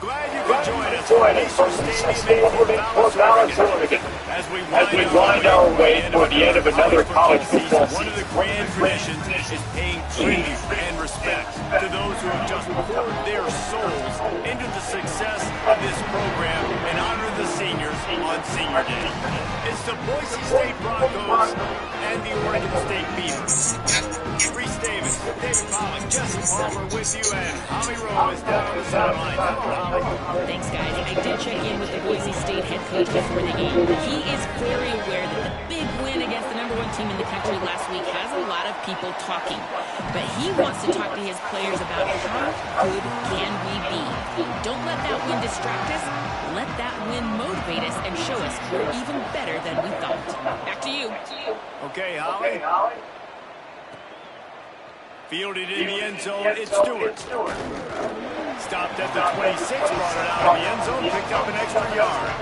Glad you could join us for Dallas, Oregon, as we wind our way toward the end of another college football season. One of the grand traditions is paying tribute and respect to those who have just poured their souls into the success of this program and honor the seniors on Senior Day. It's the Boise State Broncos and the Oregon State Beavers. Reese Davis, David Pollock, Jesse Palmer with you, and Holly Rowe is down on the sideline. Thanks, guys. I did check in with the Boise State head coach before the game. He is very aware that the big win against the #1 team in the country last week has a lot of people talking. But he wants to talk to his players about how good can we be. Don't let that win distract us. Let that win motivate us and show us we're even better than we thought. Back to you. Okay, Holly. Fielded in the end zone, it's Stewart. Stopped at the 26, brought it out of the end zone, picked up an extra yard.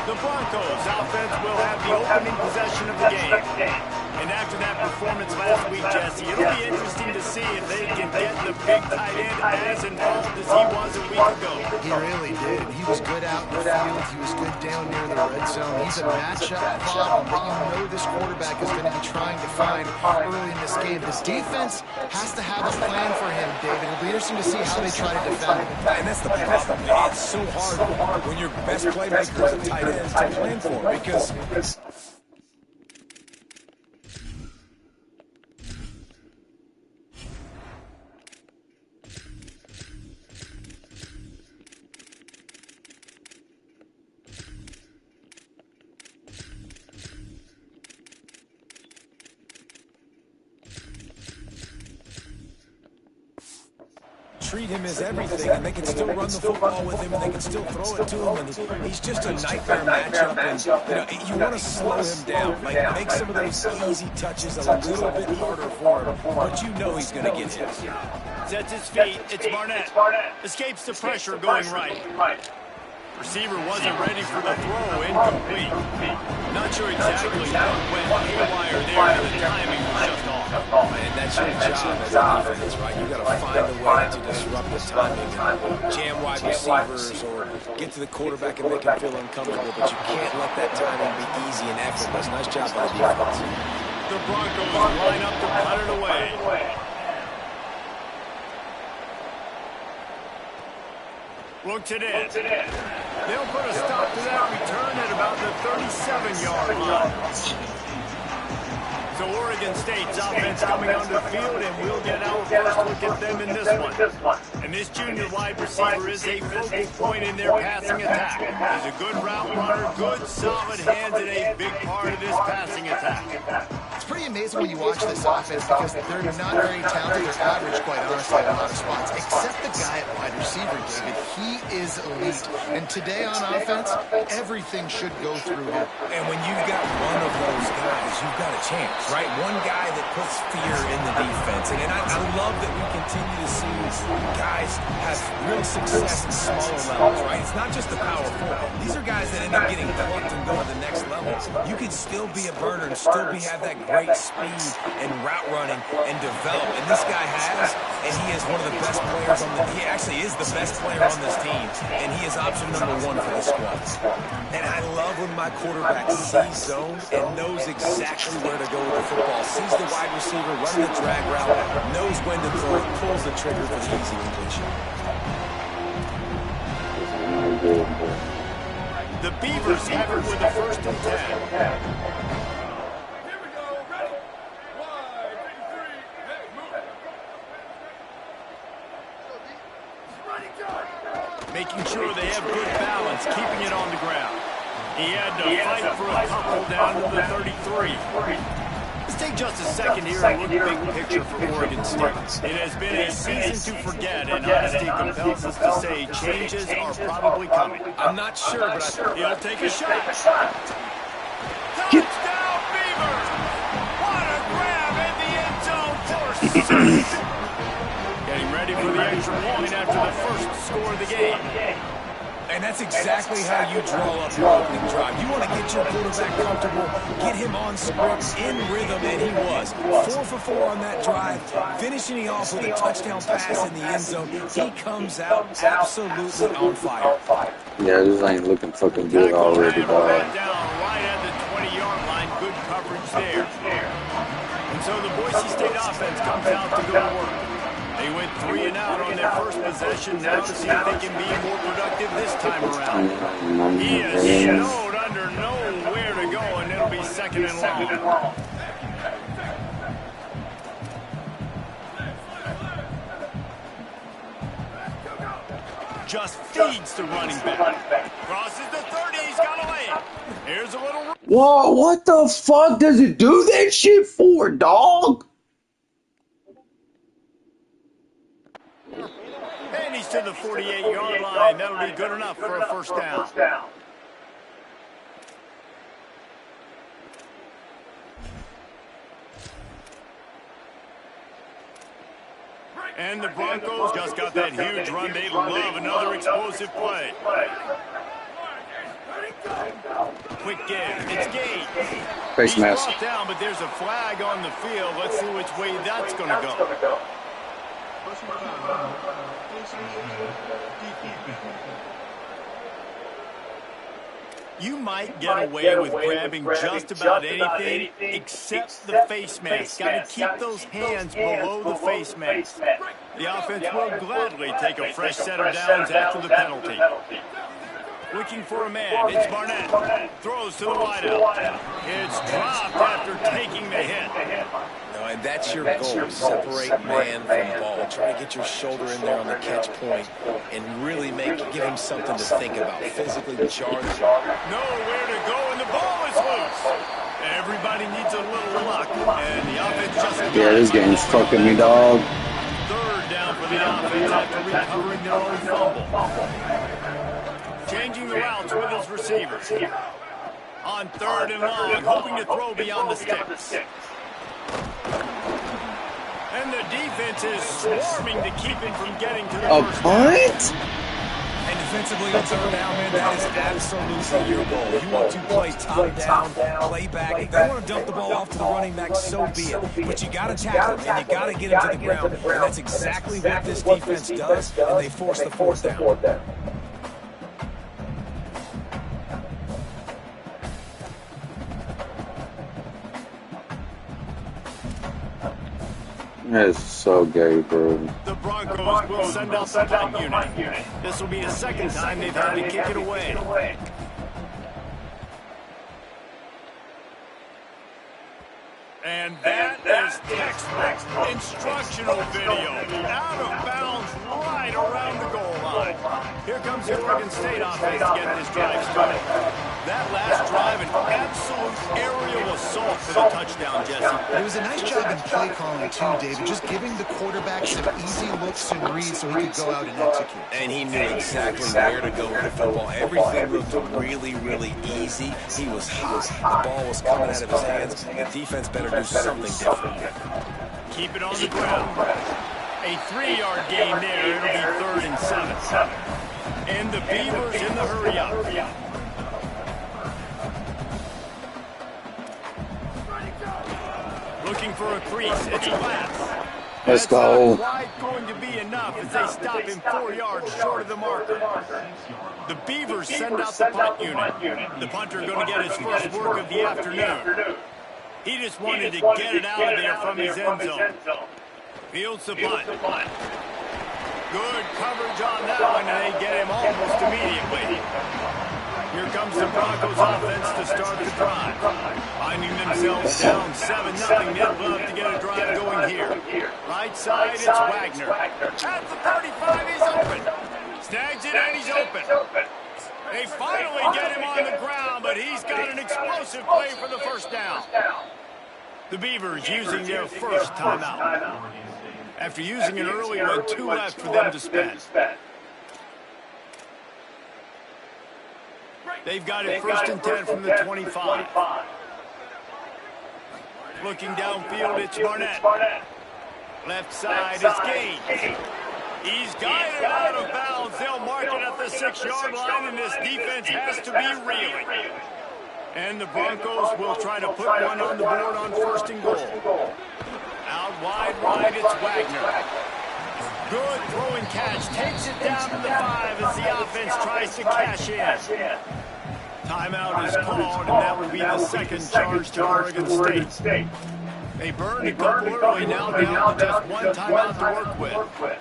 The Broncos offense will have the opening possession of the game. And after that performance last week, Jesse, it'll be interesting to see if they can get the big tight end as involved as he was a week ago. He really did. He was good out in the field. He was good down near the red zone. He's a matchup problem that you know this quarterback is going to be trying to find early in this game. This defense has to have a plan for him, David. It'll be interesting to see how they try to defend him. And that's the problem. It's so hard when your best playmaker is a tight end to plan for because treat him as everything, and they can still run the football with him, and they can still throw it to him, and he's just a nightmare matchup, and you want to slow him down, like make some of those easy touches a little bit harder for him, but you know he's going to get hit. Sets his feet, it's Barnett. Escapes the pressure going right. Receiver wasn't ready for the throw, incomplete. Not sure exactly what went haywire there, but the timing was just off. And that's your job as a defense, right? You got to find a way to disrupt the timing and jam wide receivers or get to the quarterback and make him feel uncomfortable, but you can't let that timing be easy and effortless. Nice job by the defense. The Broncos line up to cut it away. Looks it in. They'll put a stop to that return at about the 37-yard line. So Oregon State's offense coming onto the field, and we'll get our first look at them in this one. And this junior wide receiver is a focal point in their passing attack. He's a good route runner, good solid hands, and a big part of this passing attack. It's pretty amazing when you watch this offense because they're not very talented. They're average, quite honestly, in a lot of spots, except the guy at wide receiver, David. He is elite. And today on offense, everything should go through him. And when you've got one of those guys, you've got a chance, right? One guy that puts fear in the defense. And I love that we continue to see guys have real success in smaller levels, right? It's not just the power forward. These are guys that end up getting plucked and going to the next level. You can still be a burner and still have that great speed and route running and develop. And this guy has, and he is one of the best players on the, he actually is the best player on this team, and he is option number 1 for the squad. And I love when my quarterback sees zone and knows exactly where to go with the football, sees the wide receiver running the drag route, knows when to throw it, pulls the trigger for the easy completion. The Beavers have it with a 1st and 10. Making sure they have good balance, keeping it on the ground. He had to fight for a couple down to the 33. Let's take just a second here and look big picture for Oregon State. It has been a season to forget, and honesty compels us to say changes are probably coming. I'm not sure, but he'll take a shot. Touchdown, Beavers! What a grab in the end zone for 6. Getting ready for the extra point after the first score of the game. And that's exactly how you draw up your opening drive. You want to get your quarterback comfortable, get him on script, in rhythm, and he was. 4 for 4 on that drive, finishing off with a touchdown pass in the end zone. He comes out absolutely on fire. Yeah, this ain't looking fucking good already, dog. Down right at the 20-yard line. Good coverage there. And so the Boise State offense comes out to go to work. They went 3 and out on their first possession. Now to see if they can be more productive this time around. He is snowed under, nowhere to go, and it'll be 2nd and long. Just feeds the running back. Crosses the 30. He's got to lay it. Here's a little. Whoa, what the fuck does it do that shit for, dog? And he's to the 48-yard line. That'll be good enough for a 1st down. And the Broncos just got that huge run. They love another explosive play. Quick give. It's Gage. Face mask. He's brought down, but there's a flag on the field. Let's see which way that's going to go. You might get away with grabbing just about anything except the face mask. Got to keep those hands below the face mask. The offense will gladly take a fresh set of downs after the penalty. Looking for a man. It's Barnett. Throws to the wideout. It's dropped after taking the hit. No, and that's your goal. Separate man from ball. Try to get your shoulder in there on the catch point and really give him something to think about. Physically charge. Nowhere to go, and the ball is loose. Everybody needs a little luck, and the offense just... Yeah, this game's fucking me, dog. 3rd down for the offense after recovering their own fumble. Changing the routes with his receivers. On 3rd and long, hoping to throw beyond the sticks. And the defense is swarming to keep him from getting to the first down. What? And defensively on 3rd down, man, that is absolutely your goal. You want to play top down, play back. If they want to dump the ball off to the running back, so be it. But you got to tackle him, and you got to get him to the ground. And that's exactly what this defense does, and they force the 4th down. That's so gay, bro. The Broncos will send out the punt unit. This will be the 2nd time they've had to kick it away. And that is textbook instructional video. Out of bounds right around the goal line. Here comes the Oregon State offense to get this drive started. That last drive, an absolute aerial assault for the touchdown, Jesse. It was a nice job in play calling, too, David. Just giving the quarterback some easy looks and reads so he could go out and execute. And he knew exactly where to go with the football. Everything looked really, really easy. He was hot. The ball was coming out of his hands. The defense better do something different. Keep it on the ground. A 3-yard gain there. It'll be 3rd and 7. And the Beavers in the hurry-up. for a crease. It's class. Let's go. That's not quite going to be enough as they stop him 4 yards short of the marker. The Beavers send out the punt unit. The punter going to get his first work of the afternoon. He just wanted to get it out of there from his end zone. Fields the punt. Good coverage on that one, and they get him almost immediately. Here comes the Broncos offense to start the drive. Finding themselves down 7-0. They'd love to get a drive going here. Right side, it's Wagner. At the 35, he's open. Snags it, and he's open. They finally get him on the ground, but he's got an explosive play for the first down. The Beavers using their first timeout. After using an early one, 2 left for them to spend. They've got it first and 10 from the 25. Looking downfield, it's Barnett. Left side is Gage. He's guided out of bounds. They'll mark it at the 6-yard line, and this defense has to be reeling. And the Broncos will try to put one on the board on first and goal. Out wide right, it's Wagner. Good throwing catch. Takes it down to the 5 as the offense tries to cash in. Timeout is called, and that will be the second charge to Oregon State. They burned a couple early, now down to just one timeout to work with.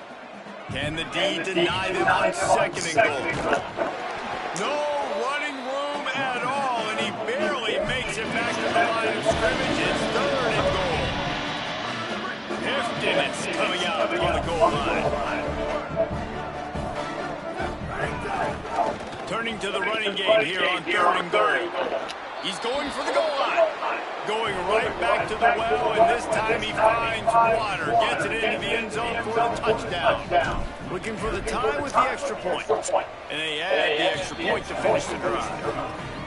Can the D deny them on second and goal? No running room at all, and he barely makes it back to the line of scrimmage. It's third and goal. Hifton is coming out on the goal line. Turning to the running game here on third and goal. He's going for the goal line. Going right back to the well, and this time he finds water. Gets it into the end zone for the touchdown. Looking for the tie with the extra point. And they add the extra point to finish the drive.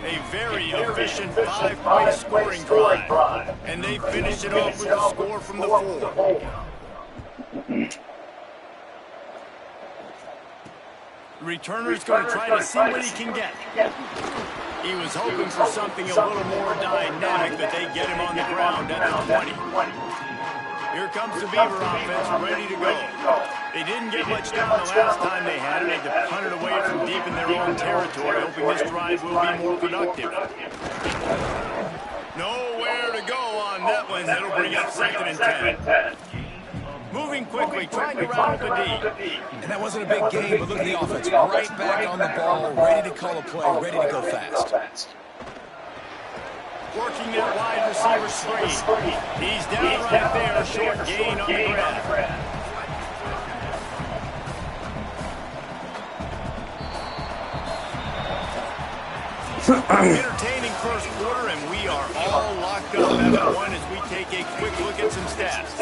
A very efficient 5-point scoring drive. And they finish it off with a score from the 4. The returner's going to try to see what he can get. He was hoping for something a little more dynamic, but they get him on the ground at the 20. Here comes the Beaver offense ready to go. They didn't get much down the last time they had it. They had to punt it away from deep in their own territory, hoping this drive will be more productive. Nowhere to go on that one. That'll bring up second and 10. Moving quickly, trying to round the D. And that wasn't a big game, but look at the offense. Right back on the ball, ready to call a play, ready to go fast. Working that wide receiver screen. He's down right there, short gain on the grab. Entertaining first quarter, and we are all locked up at 1 as we take a quick look at some stats.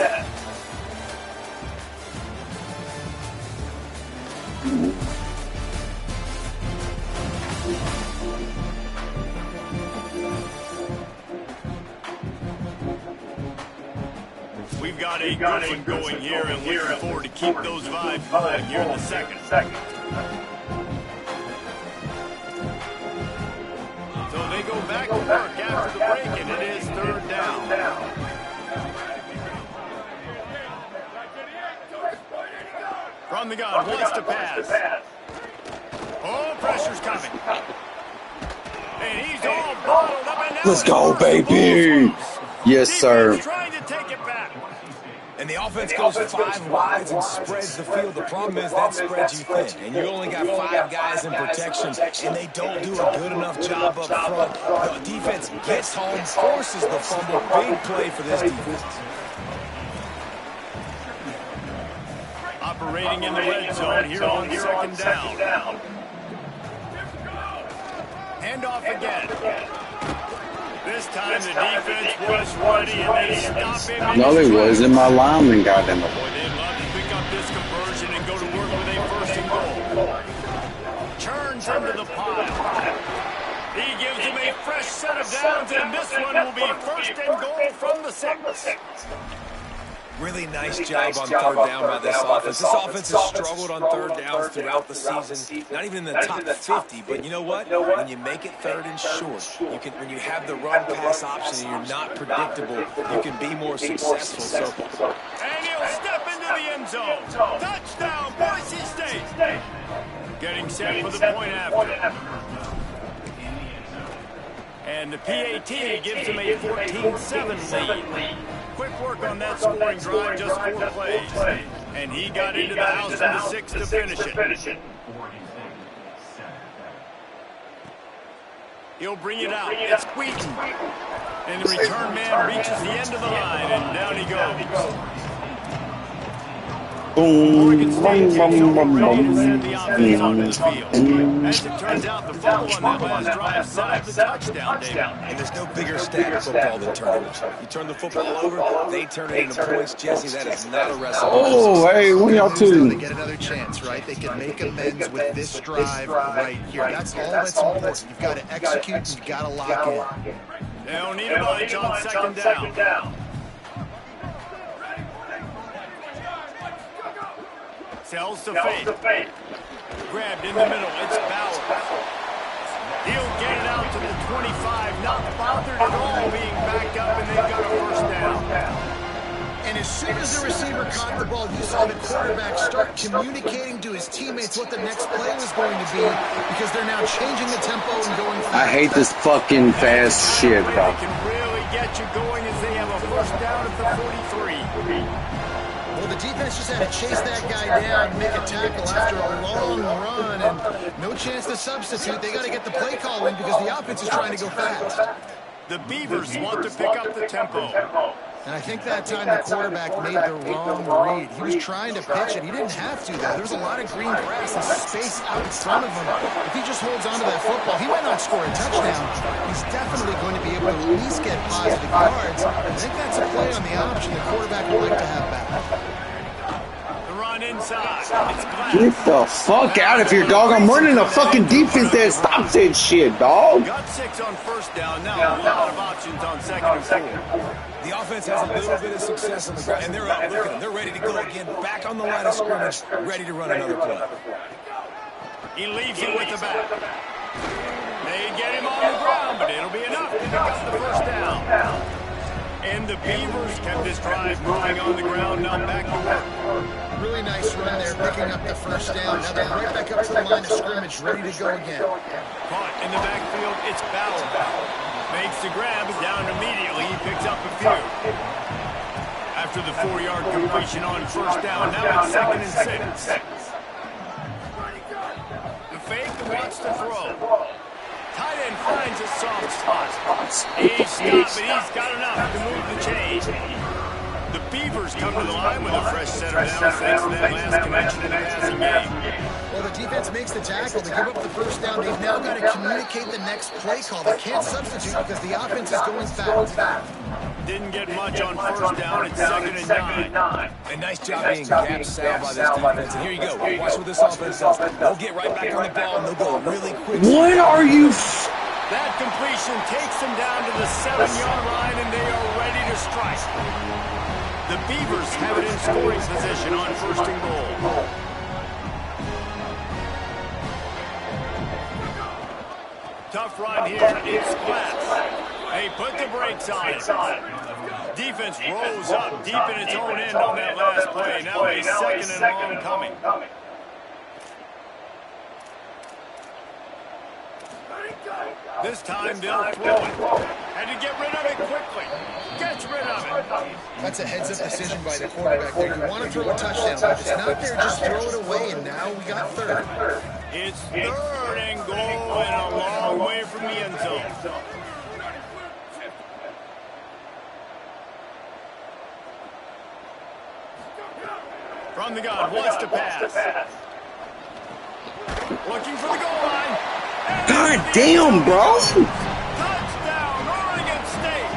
We've got a good one going here, and looking forward to keep those vibes going here in the second. So they go back to work after the break, and it is third down. From the gun, wants to pass. Oh, pressure's coming. And he's all bottled up, and now Let's go, baby. Yes, sir. Trying to take it back. And the offense goes 5 wides and spreads the field. The problem is that spreads you thin, and you only got 5 guys in protection, and they don't do a good enough job up front. The defense gets home, forces the fumble. Big play for this defense. Operating in the red zone here on second down. Hand off again. This time the defense was ready, and they stop him. No, it wasn't. My lineman got in the way. Boy, they'd love to pick up this conversion and go to work with a first and goal. Turns into the pile. He gives him a fresh set of downs, and this one will be first and goal from the 6. Really nice job on third down by this offense. This offense has struggled on third downs throughout the season. Not even in the top 50, but you know what? When you make it third and short, when you have the run-pass option and you're not predictable, you can be more successful. So, and he'll step into the end zone. Touchdown, Boise State. Getting set for the point after. And the PAT gives him a 14-7 lead. Quick work on that scoring drive, just 4 plays. And he got into the house in the 6th to finish it. He'll bring it out. It's Wheaton. And the return man reaches the end of the line, and down he goes. Oregon State takes over ready to send the offense onto the field. As it turns out, the fumble on that last drive set up the touchdown, David. And there's no bigger stat in football than turnovers. You turn the football over, they turn it into points. Jesse, that is not a recipe. Oh, hey, what y'all They two? get another chance, right? They can make amends with this drive right here. That's all that's important. You've got to execute and you've got to lock in. They don't need a bunch on 2nd down. Sells to fake. Grabbed in the middle. It's Bauer. He'll get it out to the 25. Not bothered at all being backed up, and they've got a first down. And as soon as the receiver caught the ball, you saw the quarterback start communicating to his teammates what the next play was going to be because they're now changing the tempo and going fast. I hate this fucking fast shit, bro. They can really get you going as they have a first down at the 43. Well, the defense just had to chase that guy down, make a tackle after a long run, and no chance to substitute. They got to get the play call in because the offense is trying to go fast. The Beavers want to pick up the tempo. And I think that time the quarterback made the wrong read. He was trying to pitch it. He didn't have to, though. There was a lot of green grass and space out in front of him. If he just holds on to that football, he might not score a touchdown. He's definitely going to be able to at least get positive yards. I think that's a play on the option the quarterback would like to have back. The run inside. It's Glass. Get the fuck out of here, dog. I'm running a fucking defense that stops that shit, dog. Got 6 on first down. Now a lot of options on 2nd and 4. The offense has a little bit of success on the ground, and they're out. Look at them. They're ready to go again, back on the line of scrimmage, ready to run another play. He leaves it with the back. They get him on the ground, but it'll be enough to pick up the first down. And the Beavers kept this drive moving on the ground, now back to work. Really nice run there, picking up the first down. Now they're right back up to the line of scrimmage, ready to go again. Caught in the backfield, it's Bauer. Makes the grab, down immediately, he picks up a few. After the 4-yard completion on first down, now it's 2nd and 6. The fake wants to throw. Tight end finds a soft spot. He's stopped, but he's got enough to move the chain. The Beavers come to the line with a fresh set of downs thanks to that last connection in the passing game. Well, the defense makes the tackle. They give up the first down. They've now got to communicate the next play call. They can't substitute because the offense is going fast. Didn't get much on first down. It's 2nd and 9. A nice job being gap sound by this defense. And here you go. Watch what this offense does. They'll get right back on the ball, and they'll go really quick. What are you? That completion takes them down to the 7-yard line, and they are ready to strike. The Beavers have it in scoring position on 1st and goal. Tough run here. It's Glass. They put the brakes on it. Defense rolls up deep in its own end on that last play. Now a 2nd and long coming. This time they'll throw it. And to get rid of it quickly. Gets rid of it. That's a heads-up decision by the quarterback there. You want to throw a touchdown, but if it's not there, just throw it away, and now we got 3rd. It's 3rd and goal and a long way from the end zone. From the gun, wants to pass. Looking for the goal line. God damn, bro. Touchdown, Oregon State.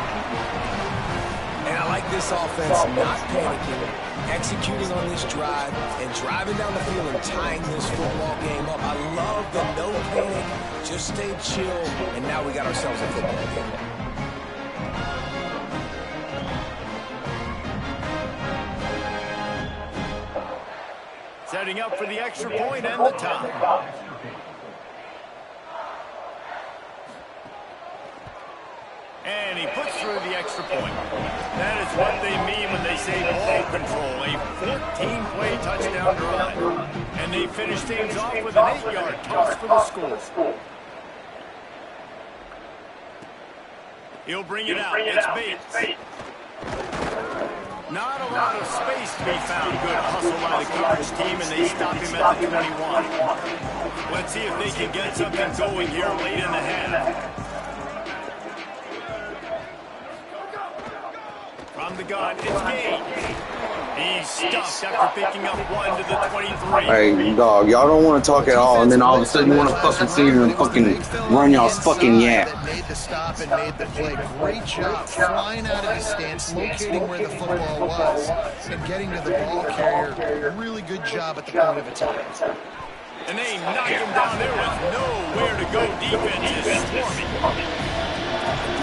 And I like this offense not panicking, executing on this drive, and driving down the field and tying this football game up. I love the no panic, just stay chill, and now we got ourselves a football game. setting up for the extra point and the tie. And he puts through the extra point. That is what they mean when they say ball control. A 14-play touchdown drive. And they finish things off with an 8-yard toss for the score. He'll bring it out. It's Bates. Not a lot of space to be found. Good hustle by the coverage team, and they stop him at the 21. Let's see if they can get something going here late in the half. From the gun, it's Gage. He's stuffed after picking up one to the 23. Hey, dog, y'all don't want to talk at all, and then all of a sudden you want to fucking sit here and fucking run y'all's fucking yap. Made the stop and made the play. Great job flying out of his stance, locating where the football was, and getting to the ball carrier. Really good job at the point of attack. And they knocked him down. There was nowhere to go. Defense is swarming.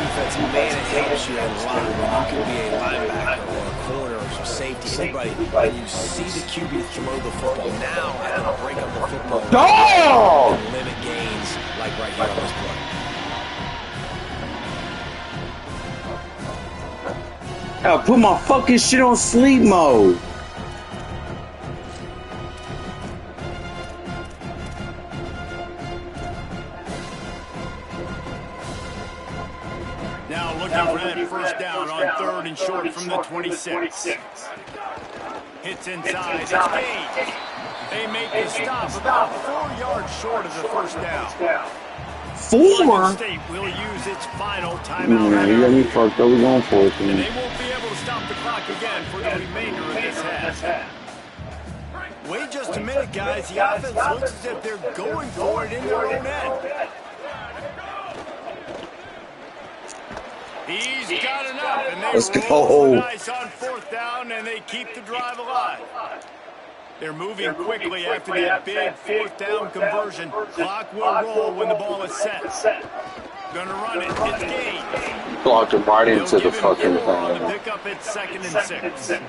Defense, man, it helps you a lot when you can be a linebacker or a corner or some safety, anybody, and you see the QB throw the football. Now I can break up the football and limit gains like right here on this play. I'll put my fucking shit on sleep mode. Now looking for that first down on 3rd and short from the 26. Hits inside. It's Gage. They make the stop about 4 yards short of the first down. 4? State will use its final timeout. Yeah, you got me fucked up. We're going for it, And man. they won't be able to stop the clock again for the remainder of this half. Wait just a minute, guys. The offense looks as if they're going for it in their own end. He's got enough, and they Let's roll go. the dice on 4th down, and they keep the drive alive. They're moving quickly after that big 4th down conversion. Clock will roll when the ball is set. Gonna run it. It's Gage. Blocked him right into They'll the give him fucking 4 on the thing. pickup at 2nd and 6.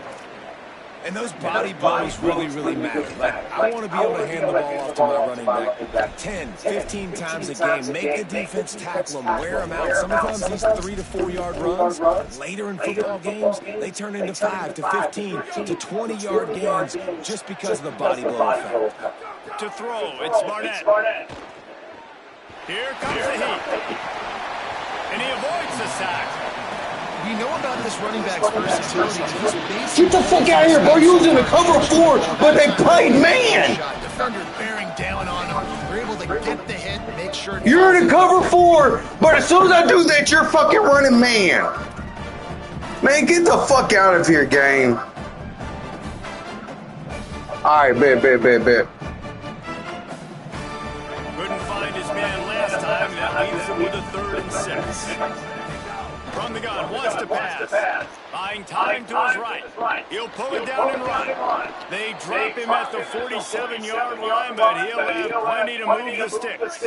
And those body blows really matter. Like, I want to be able to hand the ball off to my running back 10, 15 times a game. Make the defense tackle him, wear him out. Sometimes these 3 to 4 yard runs, later in football games, they turn into 5 to 15 to 20 yard gains just because of the body blow effect. To throw, it's Barnett. Here comes the heat. And he avoids the sack. We know about this running back's versatility. He's basically Get the fuck out of here, bro. You was in a cover 4, but they played man. defender bearing down on him. We're able to get the hit, make sure. You're in a cover 4, but as soon as I do that, you're fucking running man. Man, get the fuck out of here, game. All right, bet. Couldn't find his man last time. That leaves him with a 3rd and 6. From the gun, wants to pass. Buying time to his right. He'll pull it down and run. They drop him at the 47-yard line, but he'll have plenty to move the sticks.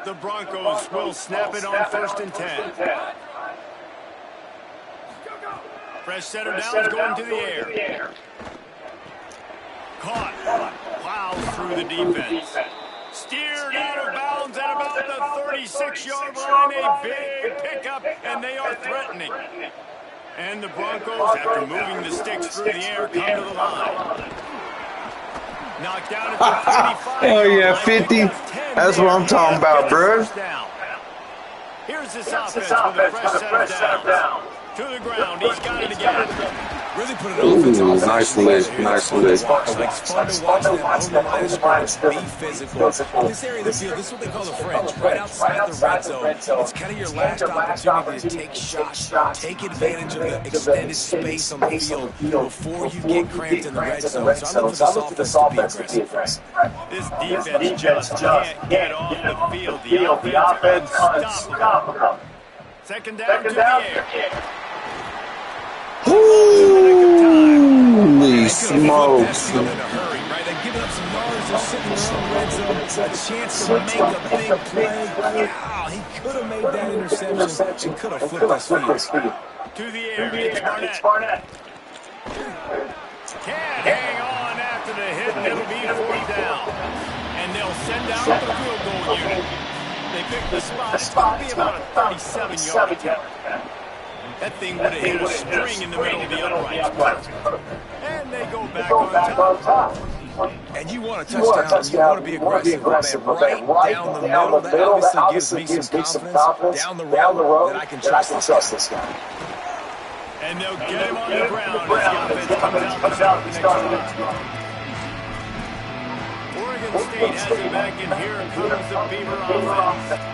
The Broncos will snap it on 1st and 10. Fresh set of downs going to the air. Caught. Plows through the defense. Steered out of bounds at about the 36-yard line. A big pickup, and they are threatening. And the Broncos, after moving the sticks through the air, come to the line. Knocked down at the 35. Hell yeah, 50. That's what I'm talking about, bro. Here's this offense with a fresh set of downs. To the ground. He's got it again. Really put it on Nice lick. It's fun to watch them own the line of scrimmage, be physical. In this area of the field, this is what they call the fringe, right outside the red zone. It's kind of your last opportunity to take shots, take advantage of the extended space on the field before you get cramped in the red zone. So I look for this offense to be aggressive. This defense just can't get off the field. The offense unstoppable. Second down to the air. Holy smokes. In a hurry, right? They've given up some yards. They're sitting in their own red zone. A chance to make a big play. Wow, he could have made that interception and could have flipped his feet. To the air, it's Barnett. Can't hang on after the hit, and it'll be 4th down. And they'll send out the field goal unit. They pick the spot. It's going to be about a 37-yard attempt. That thing would have hit a string in the middle of the uprights. And they go back on top. And you want a touchdown, you want to be aggressive, but right down the middle, that obviously gives me some confidence down the road that I can trust this guy. And they'll get him on the ground as the offense comes out to start the next drive. Oregon State has it back, and here comes the Beaver offense.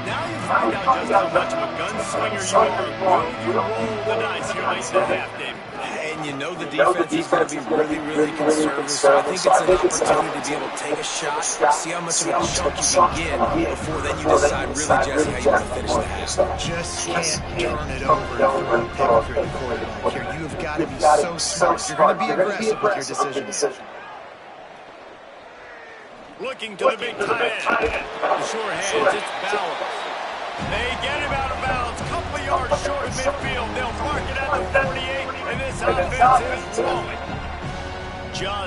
Now you find out just how much of a gunslinger you are. Will you roll the dice here late in the half, David? And you know the defense is going to be really conservative, so I think it's an opportunity to be able to take a shot, see how much of a chunk you can get before then you decide really, Jesse, how you want to finish the half. Just can't turn it over and throw a pick if you're the quarterback here. You've got to be so smart. You're going to be aggressive with your decision. Looking to the big tight end. The sure hands, it's Bowers. They get him out of bounds, couple of yards short of midfield. They'll mark it at the 48, and this offense is rolling.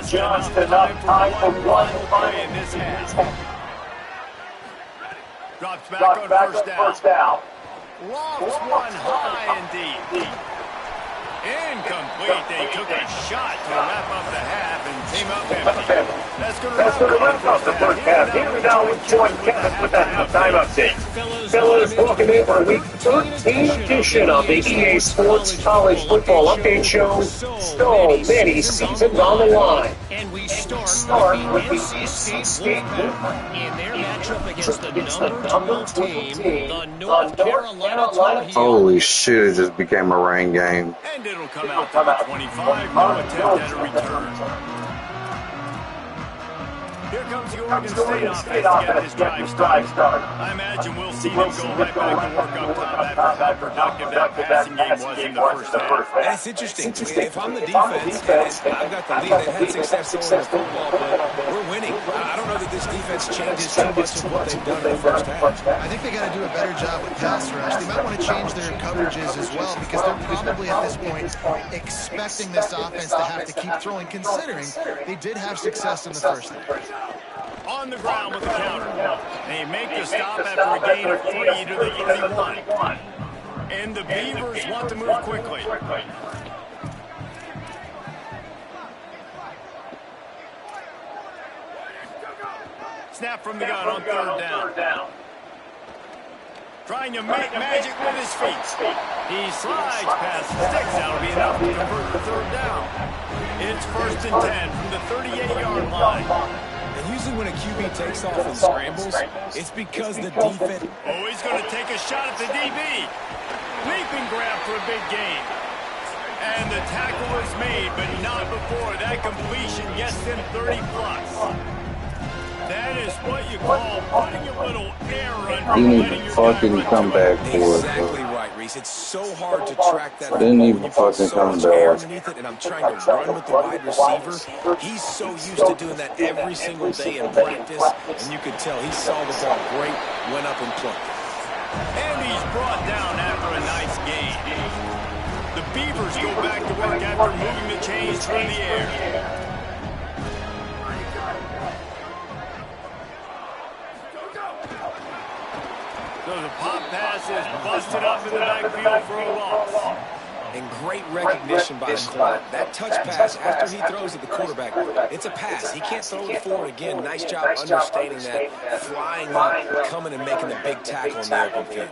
Just enough time for one play in this half. Drops back on first down. Lofts one high indeed. Incomplete. They took a shot to wrap up the half and came up empty. That's going to wrap up the first half. Here we go with Jordan Kenneth with that halftime update. Fellas, welcome in for Week 13 edition of the EA Sports College Football Update Show. So many seasons on the line. And we start with the NC State Wolfpack in their matchup against the number 12 team, the North Carolina Tar Heels. Holy shit, it just became a rain game. And it'll come out to the 25. No attempt at a return. Here comes the Oregon State offense to get this drive started. I imagine we'll see them go right back to work up top after how productive that passing game was in the first half. That's interesting. If I'm the defense, I've got the lead. They've had success throwing the football, but we're winning. I don't know that this defense changes too much of what they've done in the first half. I think they got to do a better job with pass rush. They might want to change their coverages as well, because they're probably at this point expecting this offense to have to keep throwing, considering they did have success in the first half. On the ground with the counter. They make the stop after a gain of 3 to the 31. And the Beavers want to move quickly. Snap from the gun on 3rd down. Trying to make magic with his feet. He slides past the sticks. That'll be enough to convert the 3rd down. It's 1st and 10 from the 38-yard line. And usually when a QB takes off and scrambles, it's because the defense... Oh, he's going to take a shot at the DB. Leaping grab for a big gain. And the tackle is made, but not before that completion gets them 30-plus. That is what you call putting a little air under. He didn't even fucking come back for it. Exactly right, Reese. It's so hard to track that. Didn't even fucking come back. Underneath it, and I'm trying to run with the wide receiver. He's so used to doing that every single day in practice, and you could tell he saw the ball great, went up and plucked it. And he's brought down after a nice gain. The Beavers go back to work after moving the chains through the air. So the pop pass is busted up in the backfield for a loss. And great recognition by the corner. That touch pass after he throws at the quarterback, it's a pass. He can't throw it forward again. Nice job understanding that, flying up, coming and making the big tackle in the open field.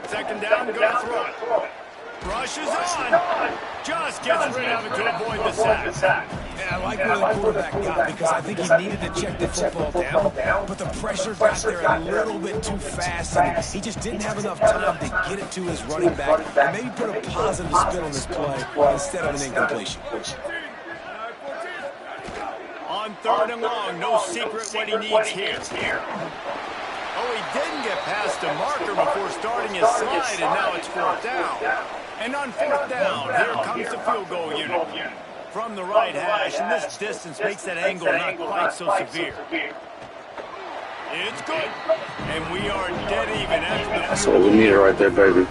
2nd down, go to throw it. Rushes on. Just gets rid of it to avoid the sack. And I like where the quarterback got, because I think he needed to check the football down, but the pressure got there a little bit too fast, and he just didn't have enough time to get it to his running back and maybe put a positive spin on this play instead of an incompletion. On 3rd and long, no secret what he needs here. Oh, he didn't get past the marker before starting his slide, and now it's 4th down. And on 4th down, here comes the field goal unit. From the right hash, and this distance makes that angle not quite so severe. It's good. And we are dead even after the... That's what we needed right there, baby.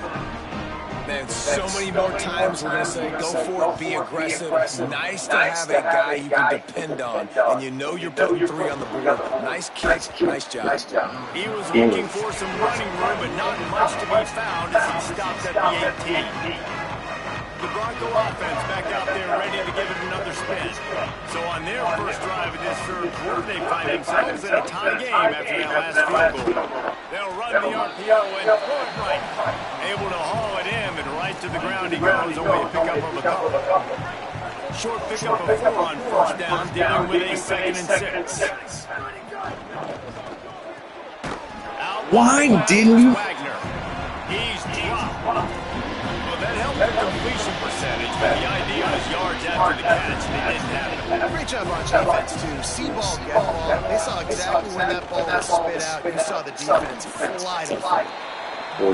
Man, so many more times we're going to say, go for it, be aggressive. It's nice to have a guy you can depend on, and you know you're putting 3 on the board. Nice kick, nice job. He was looking for some running room, but not much to be found as he stops at the 18. The Bronco offense back out there ready to give it another spin. So on their first drive of this third quarter, they find themselves in a tie game after that last field goal. They'll run the RPO and throw it right. Able to haul it in, and right to the ground he goes, only a pickup of a couple. Short pickup of 4 on first down, dealing with a 2nd and 6. Why didn't you? Wagner. He's dropped. That helped the completion percentage, but the idea was yards after the catch, and it didn't happen. Great job on defense, too. See ball, get ball. They saw exactly when that ball was spit out. You saw the defense fly to the field.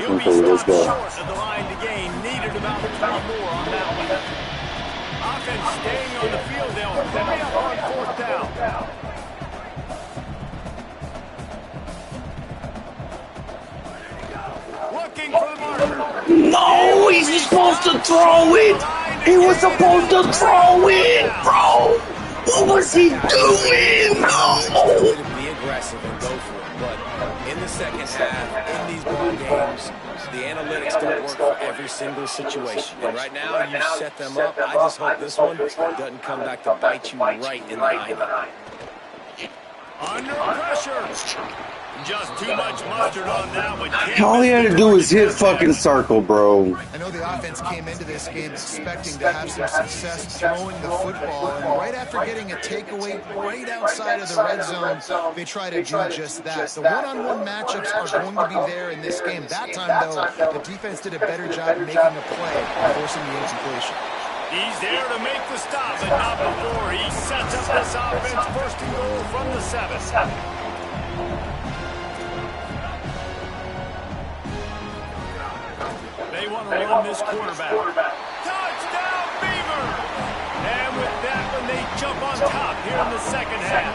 He'll be stopped short of the line to gain. Needed about 3 more on that one. Offense staying on the field. They'll hurry up on 4th down. Looking for the marker. No, he's supposed to throw it. He was supposed to throw it, bro. What was he doing? No. Be aggressive and go for it. But in the second half, in these ball games, the analytics don't work for every single situation. And right now, you set them up. I just hope this one doesn't come back to bite you right in the eye. Under pressure. Just too much mustard on that one. All he had to do was hit fucking circle, bro. I know the offense came into this game expecting to have some success throwing the football, and right after getting a takeaway right outside of the red zone, they try to do just that. The one-on-one matchups are going to be there in this game. That time, though, the defense did a better job making a play, forcing the incompletion. He's there to make the stop, but not before. He sets up this offense 1st and goal from the 7. They want to run this quarterback. Touchdown, Beaver! And with that one, they jump on top here in the second half.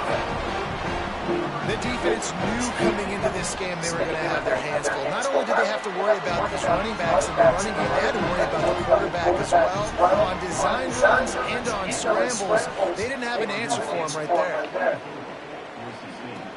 The defense knew coming into this game they were going to have their hands full. Not only did they have to worry about these running backs in the running game, they had to worry about the quarterback as well. On design runs and on scrambles, they didn't have an answer for him right there.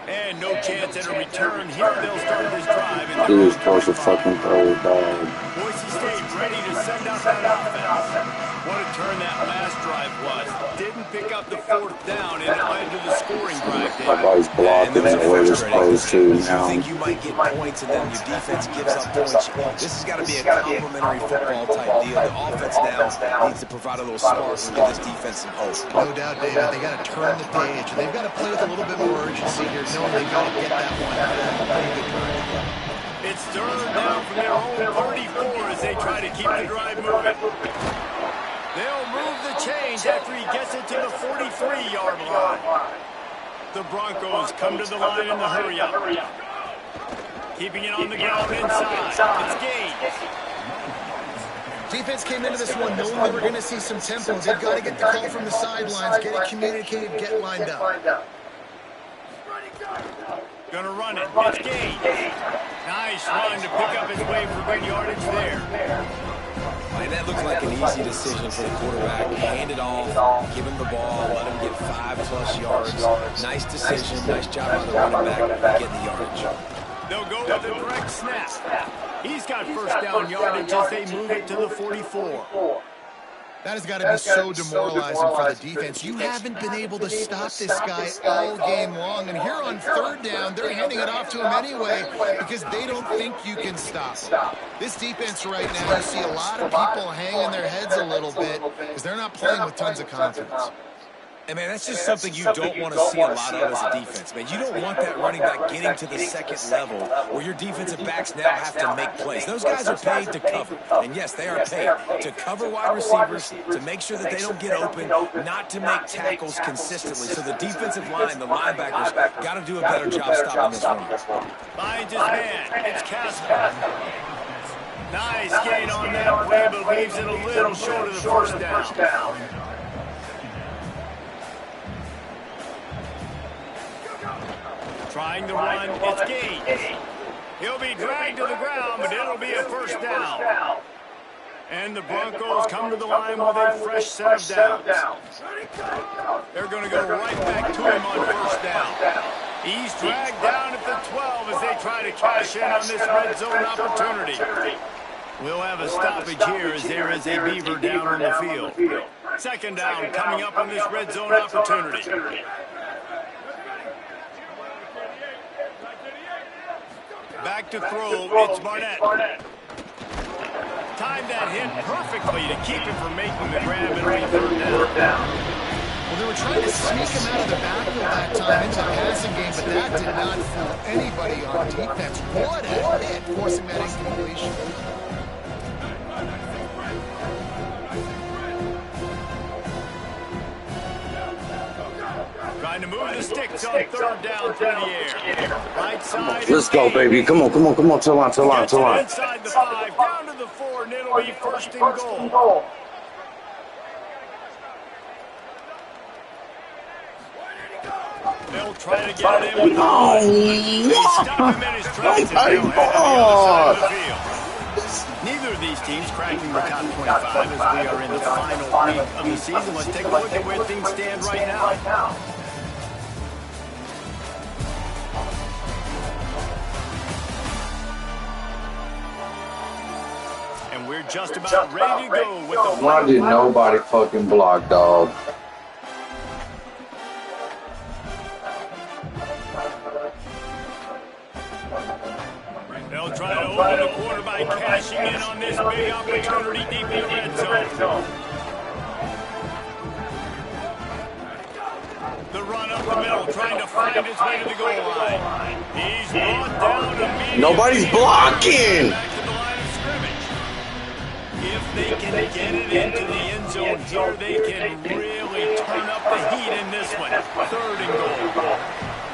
And no chance at a return here. They'll start this drive. He was supposed to fucking throw it, dog. Boise State ready to send out that offense. What a turn that last drive was. Didn't pick up the 4th down, and it led to the scoring drive. My body's blocking it the way it's supposed to now. You think you might get points, and then your defense gives up points. This has got to be a complimentary football type deal. The offense now needs to provide a little spark and give this defense some hope. No doubt, David. They got to turn the page. They've got to play with a little bit more urgency here, knowing they've got to get that one out of a pretty good drive. It's 3rd down from their own 34 as they try to keep the drive moving. They'll move the chains after he gets it to the 43-yard line. The Broncos come to the line in the hurry-up. Keeping it on the ground inside. It's Gage. Defense came into this one knowing they were going to see some tempo. They've got to get the call from the sidelines, get it communicated, get lined up. Gonna run it. It's Gage. Nice run to pick up his way for good yardage there. And that looked like an easy decision for the quarterback. Hand it off, give him the ball, let him get 5+ yards. Nice decision, nice job on the running back getting the yardage. They'll go with a direct snap. He's got 1st down yardage as they move it to the 44. That has got to be so demoralizing for the defense. You haven't been able to stop this guy all game long. And here on 3rd down, they're handing it off to him anyway because they don't think you can stop him. This defense right now, you see a lot of people hanging their heads a little bit because they're not playing with tons of confidence. And, man, that's just something you don't want to see a lot of as a defense, man. You don't want that running back getting to the 2nd level where your defensive backs now have to make plays. Those guys are paid to cover. And, yes, they are paid to cover wide receivers, to make sure that they don't get open, not to make tackles consistently. So the defensive line, the linebackers, got to do a better job stopping this run. Finds his man. It's Casper. Nice gain on that play, but leaves it a little short of the 1st down. Trying to run, it's Gage. He'll be dragged to the ground, but it'll be a 1st down. And the Broncos come to the line with a fresh set of downs. They're going to go right back to him on first down. He's dragged down at the 12 as they try to cash in on this red zone opportunity. We'll have a stoppage here as there is a Beaver down on the field. Second down coming up on this red zone opportunity. Back to throw, it's Barnett. Timed that hit perfectly to keep him from making the grab and third down. Well, they were trying to sneak him out of the backfield that time into the passing game, but that did not fool anybody on defense. What a hit, forcing that incompletion. Trying to move the sticks on third down through the air. Right side. Let's go, baby. Come on. Till on. Inside the 5, down to the 4, and it'll be first and goal. They'll try to get it in with the run. They stop him in his tracks and they'll head to the other side of the field. Neither of these teams cracking the top 25 as we are in the final week of the season. Let's take a look at where things stand right now. And we're just about ready to go with the Why did nobody fucking block, dog? They'll try to open the quarter by cashing in on this big opportunity deep in the red zone. The run up the middle, trying to find his way to the goal line. He's brought down immediately. Nobody's blocking! Back to the line of scrimmage. If they can get it into the end zone here, they can really turn up the heat in this one. Third and goal.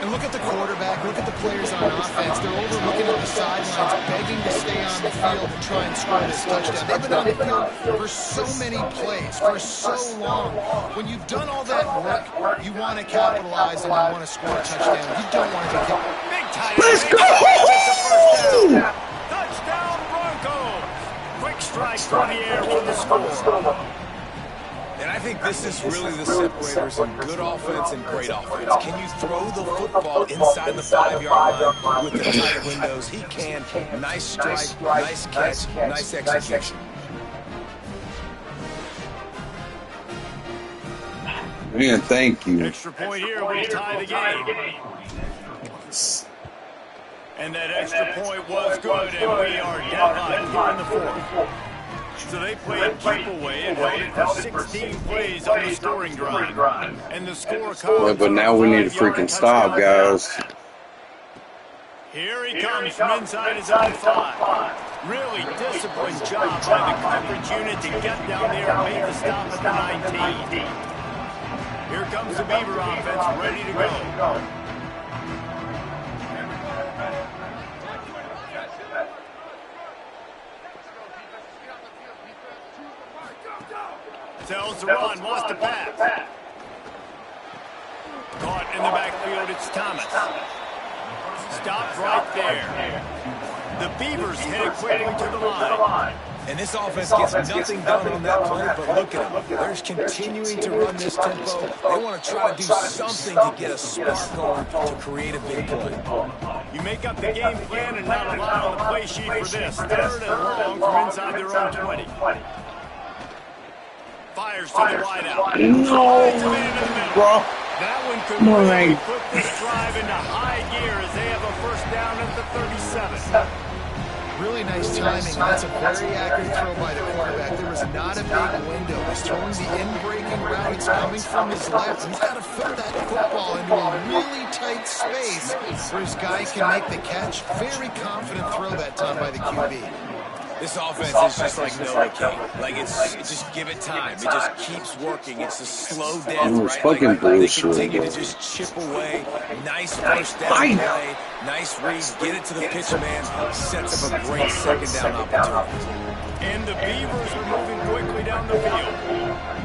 And look at the quarterback, look at the players on offense. They're over looking at the sidelines, begging to stay on the field and try and score this touchdown. They've been on the field for so many plays, for so long. When you've done all that work, you want to capitalize and you want to score a touchdown. You don't want to be killed. Big time. Let's go! Touchdown Broncos. Quick strike through the air for the score. And I think this is really the separators in good offense and great offense. Can you throw the football inside the 5-yard line with the tight windows? He can. Nice strike, nice catch, nice execution. Man, thank you. Extra point here will tie the game. And that extra point was good, and we are down here in the fourth. So they played keep away and held it for 16 plays on the scoring drive. And the score comes. Yeah, but now we need a freaking stop, guys. Here he comes from inside his own 5. Really disciplined job by the coverage unit to get down there and make the stop at the 19. Here comes the Beaver offense ready to go. Tells the run, wants to pass. Caught in the backfield, it's Thomas. Stopped right there. The Beavers headed quickly to the line. And this offense gets nothing done on that play, but look at them. They're continuing to run this tempo. They want to try to do something to get a spark going to create a big play. You make up the game plan and not a lot on the play sheet for this. Third and long from inside their own 20. Fires to the wideout. No, bro. That one could really put this drive into high gear as they have a first down at the 37. Really nice timing. That's a very accurate throw by the quarterback. There was not a big window. He's throwing the in-breaking route. It's coming from his left. He's got to fit that football into a really tight space where his guy can make the catch. Very confident throw that time by the QB. This offense is just like Noah King. Like, it's just give it time. It just keeps working. It's a slow death, Oh, it's right? fucking Like, they bullshit. continue to just chip away. Nice first down play. Nice read. Get it to the pitch man. Sets up a great second down opportunity. And the Beavers are moving quickly down the field.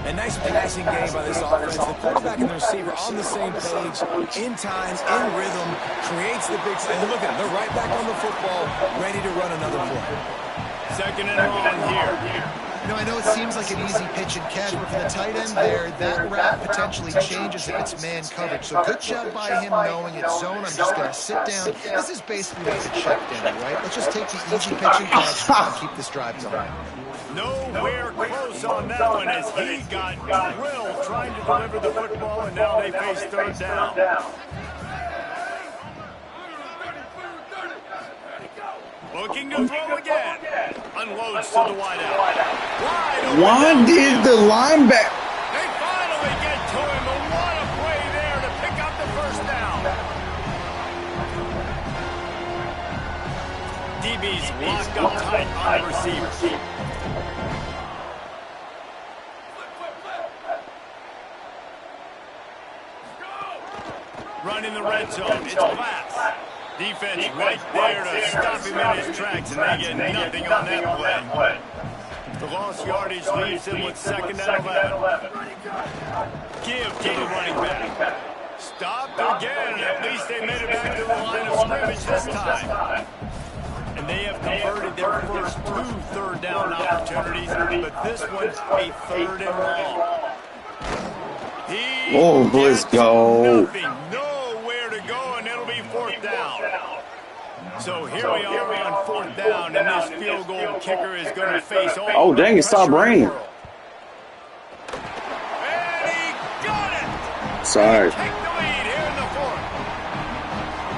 A nice passing game by this offense. The quarterback and the receiver on the same page, in time, in rhythm, creates the big... And look at them. They're right back on the football, ready to run another play. Second and long here. I know it seems like an easy pitch and catch, but for the tight end there, that route potentially changes if it's man coverage. So good job by him knowing it's zone. I'm just going to sit down. This is basically like a check down, right? Let's just take the easy pitch and catch and keep this drive going. Nowhere close on that one as he got drilled trying to deliver the football, and now they face third down. Looking to throw again. Unloads to the wideout. Why did the linebacker? They finally get to him, and what a play there to pick up the first down. DB's locked up tight on the receiver. Run in the red zone. It's Glass. Defense right there to stop him in his tracks, and they get nothing on that play. The lost yardage leaves him with second and 11. Give to the running back. Stopped again. At least they made it back to the line of scrimmage this time. And they have converted their first 2 third-down opportunities, but this one's a third and long. Oh, let's go. Nowhere to go, and it'll be fourth down. So here we are on fourth down, and this field goal kicker is going to face all. Oh, dang, it stopped raining. And he got it. Sorry. Take the lead here in the fourth.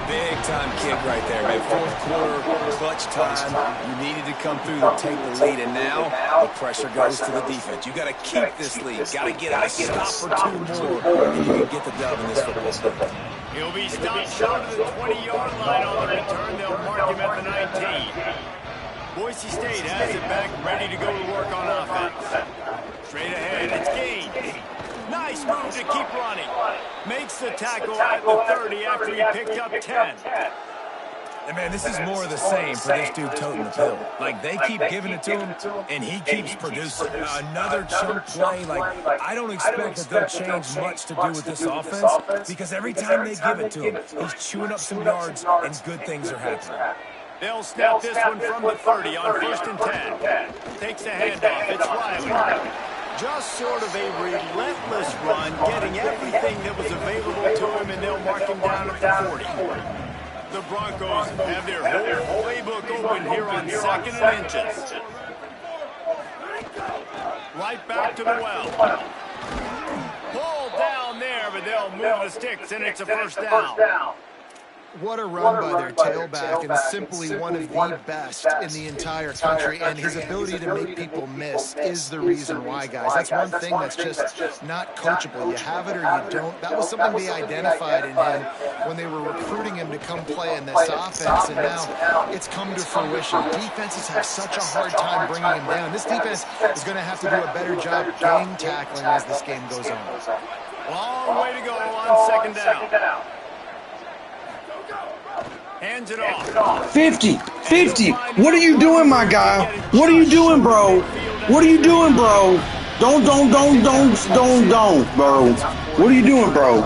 Big time kick right there, man. Fourth quarter, clutch time. You needed to come through to take the lead, and now the pressure goes to the defense. You got to keep this lead. Got to get a stop or 2 more, and you can get the dub in this football game. He'll be stopped short of the 20-yard line on the return. They'll mark him at the 19. Boise State has it back, ready to go to work on offense. Straight ahead, it's Gaines. Nice move to keep running. Makes the tackle at the 30 after he picked up 10. And man, this is more of the same for this dude toting the pill. Like, they keep giving it to him, and he keeps producing. Another chunk play, like, I don't expect that they'll change much to do with this offense, because every time they give it to him, he's chewing up some yards, and good things are happening. They'll snap this one from the 30 on 1st and 10. Takes the handoff. It's Riley. Just sort of a relentless run, getting everything that was available to him, and they'll mark him down at the 40. The Broncos have their whole playbook open here on 2nd and inches. Right back to the well. Pulled down there, but they'll move the sticks, and it's a first down. What a run by their tailback, and simply one of the best in the entire country, and his ability to make people miss is the reason why, guys. That's one thing that's just not coachable. You have it or you don't. That was something they identified in him when they were recruiting him to come play in this offense, and now it's come to fruition. Defenses have such a hard time bringing him down. This defense is going to have to do a better job game tackling as this game goes on. Long way to go on 2nd down. Hands it off. 50. What are you doing, my guy? What are you doing, bro? What are you doing, bro? Don't, bro. What are you doing, bro?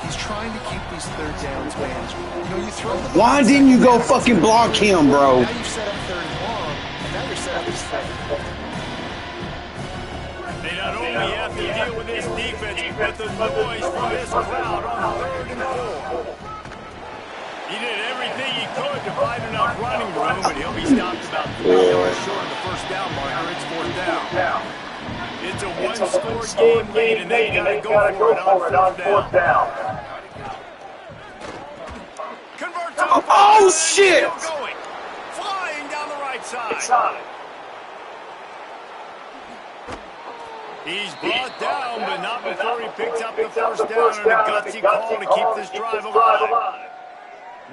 He's trying to keep these third downs manageable. You know, you throw the Why didn't you go fucking block him, bro? Now you've set up 3rd and long, and now you're set up as 4th. They not only have to deal with this defense, but the noise from this crowd on 3rd and 4. He did everything he could to find enough running room, but he'll be stopped about 3 yards short of the first down marker. It's 4th down. It's a one-score game lead, and they've got to go for it on 4th down. Convert to Oh, shit! going. Flying down the right side. He's brought down, but not before he picks up the first down and a gutsy call to keep this drive alive.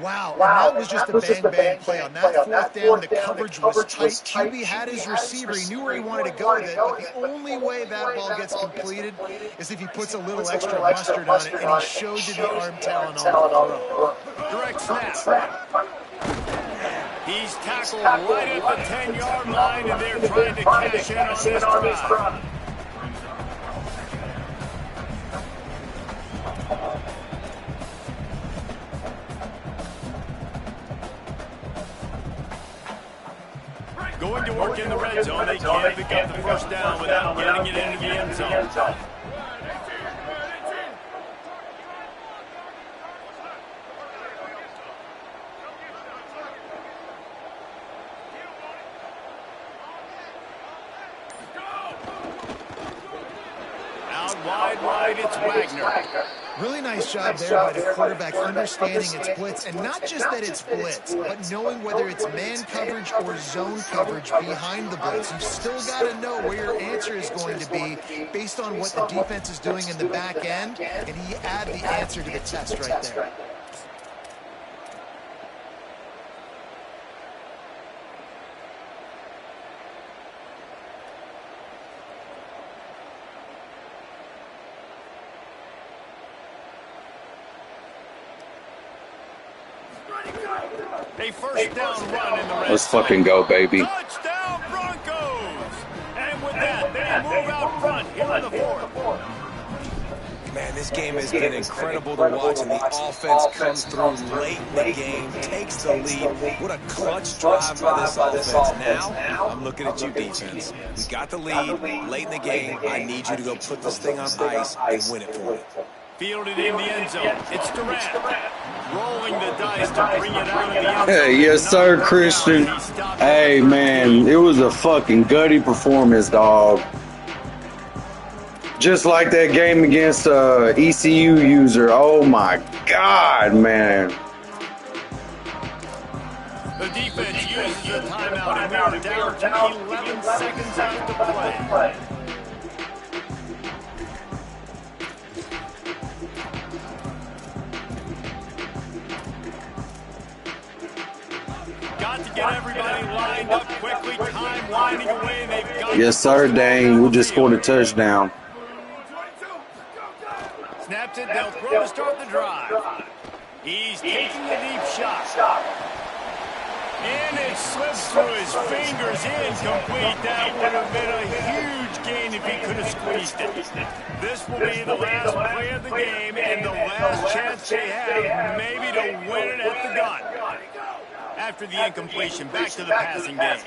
Wow, and that was just a bang-bang play. On that 4th down, the coverage was tight. QB had his receiver. He knew where he wanted to go with it, but the only way that ball gets completed is if he puts a little extra mustard on it, and he shows you the arm talent on the throw. Direct snap. He's tackled right at the 10-yard line, and they're trying to cash in on this drive. Going to work in the red zone. They can't pick up the first down without getting it into the end zone. Wide, it's Wagner. Really nice job there by the quarterback understanding its blitz, and not just that it's blitz, but knowing whether it's man coverage or zone coverage behind the blitz. You've still got to know where your answer is going to be based on what the defense is doing in the back end, and he add the answer to the test right there. A first down run in the red Let's fucking go, baby. Touchdown Broncos! And with that, they move out front here in the fourth. Man, this game has been incredible to watch, and the offense comes through late in the game, takes the lead. What a clutch drive by this offense. Now, I'm looking at you, defense. We got the lead late in the game. I need you to go put this thing on ice and win it for me. Fielded in the end zone. It's Durant. Rolling the dice to bring it out of the end zone. Hey, yes, sir, Christian. Hey, man, it was a fucking gutty performance, dog. Just like that game against ECU user. Oh, my God, man. The defense uses the timeout, and we are down to 11 seconds left to play. Got to get everybody lined up quickly, time winding away. They've got Yes, sir, Dane. We just scored a touchdown. Snaps it, they'll throw to start the drive. He's taking a deep shot. And it slips through his fingers, incomplete. That would have been a huge gain if he could have squeezed it. This will be the last play of the game and the last chance they have maybe to win it at the gun. After the incompletion, back to the passing game.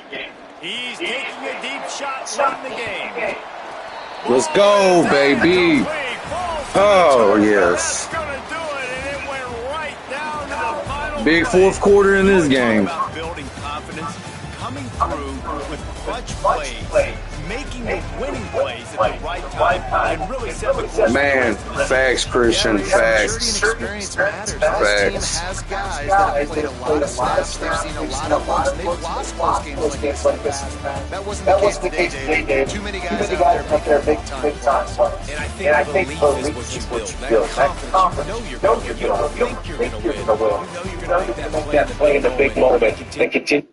He's taking a deep shot late in the game. Let's go, baby. Oh, yes. Big fourth quarter in this game. Building confidence, coming through with clutch plays, making the winning plays at the right time, and really set the course. Man, facts, Christian, facts. Experience matters. This team has guys that have played a lot of snaps. They've seen a lot of bumps. They've lost close games like this in the past. That wasn't the case today, David. Too many guys out there big time. And I think belief is what you build. That confidence, you know you're going to win. You think you're going to win. You know you're going to make that play in the big moment and continue.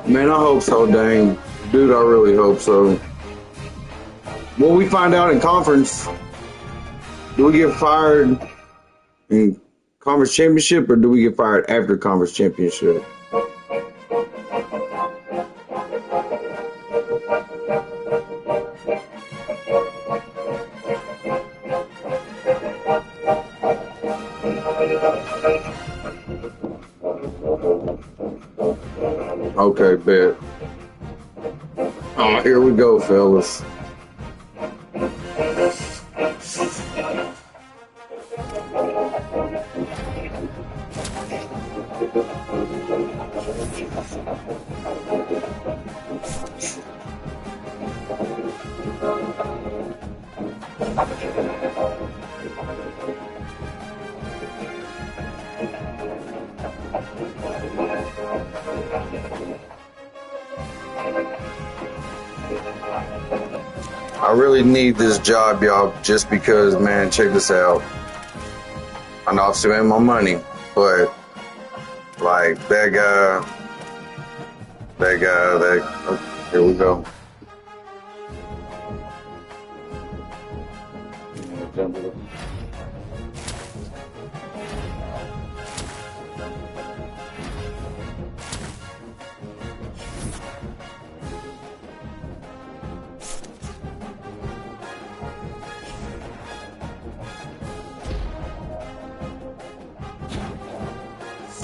Man, I hope so, dang. Dude, I really hope so. Will we find out in conference? Do we get fired in conference championship, or do we get fired after conference championship? Okay, bet. Oh, here we go, fellas. I really need this job, y'all, just because, man, check this out. I know I've spent my money, but, like, oh, here we go.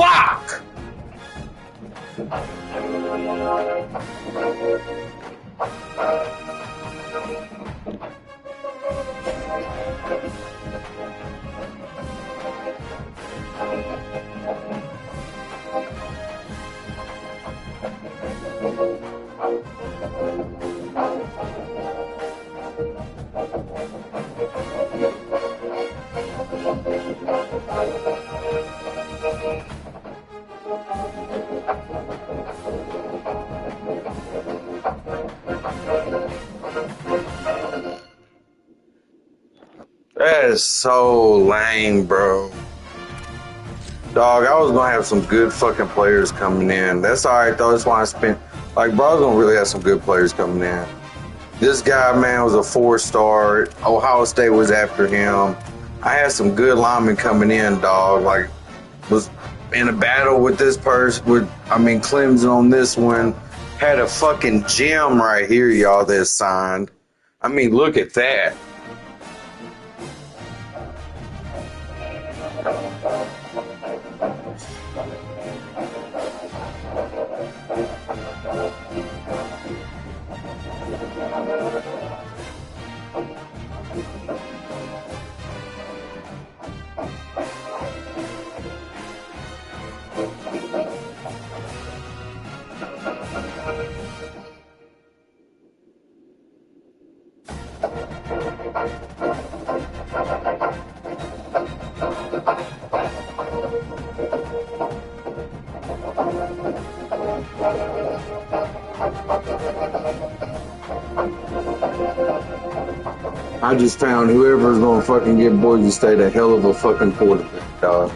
Fuck! That is so lame, bro. Dog, I was gonna have some good fucking players coming in. That's alright though. That's why I spent, like, bro, I was gonna really have some good players coming in. This guy, man, was a 4-star. Ohio State was after him. I had some good linemen coming in, dog. Like, was in a battle with this person, Clemson on this one. Had a fucking gem right here, y'all, that signed. I mean, look at that. I just found whoever's gonna fucking give Boise State a hell of a fucking quarterback, dog.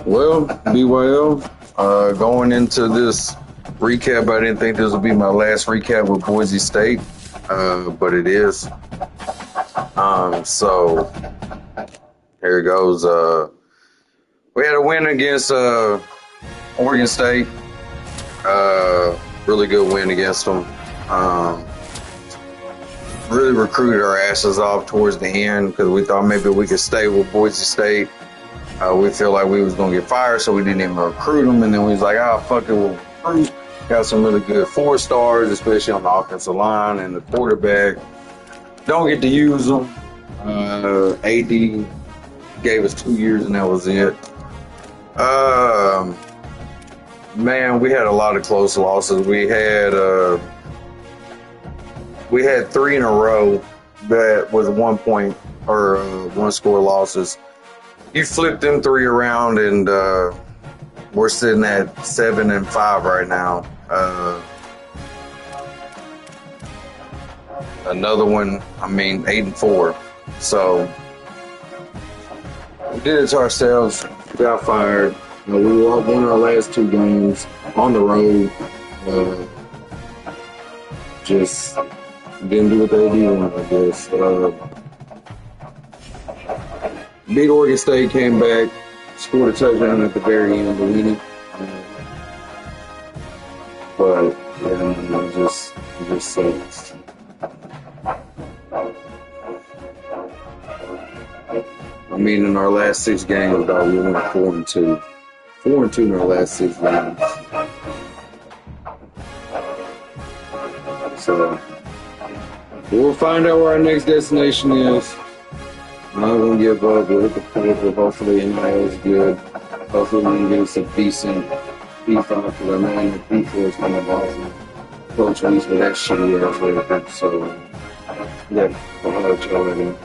Well, BYL, going into this recap, I didn't think this would be my last recap with Boise State, but it is. So here it goes. We had a win against Oregon State. Really good win against them. Really recruited our asses off towards the end because we thought maybe we could stay with Boise State. We feel like we was going to get fired, so we didn't even recruit them. And then we was like, fuck it, we'll recruit. Got some really good 4-stars, especially on the offensive line and the quarterback. Don't get to use them. AD gave us 2 years, and that was it. Man, we had a lot of close losses. We had 3 in a row that was 1 point or 1 score losses. You flip them 3 around, and we're sitting at 7-5 right now. Another one, 8-4. So we did it to ourselves. We got fired. We won our last 2 games on the road. Just didn't do what they did, I guess. Beat Oregon State, came back, scored a touchdown at the very end to win it. But it just sucks. In our last 6 games, we went 4-2. 4-2 in our last 6 games. So we'll find out where our next destination is. I'm not going to give up. We'll hit the portal. Hopefully, NIL is good. Hopefully, we can get us a decent P5 because I know the P4 is coming off. Coach Reese with that shitty ass record. So, yeah, I'll let y'all later.